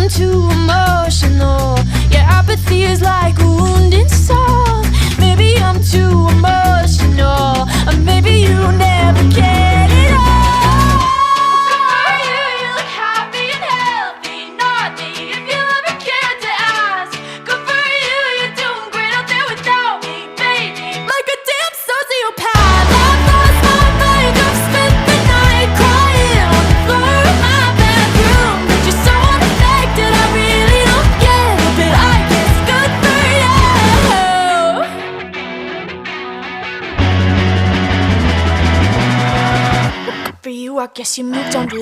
too emotional. Yeah, apathy is like a wounded soul. Maybe I'm too emotional, or maybe you never get it all. For you, you look happy and healthy, not me. If you ever cared to ask, good for you, you're doing great out there without me, baby. Like a damn sociopath, I've lost my mind. I've spent the night crying on the floor of my bedroom. But you're so unaffected, I really don't get it. But I guess good for you. Well, good for you, I guess you moved on to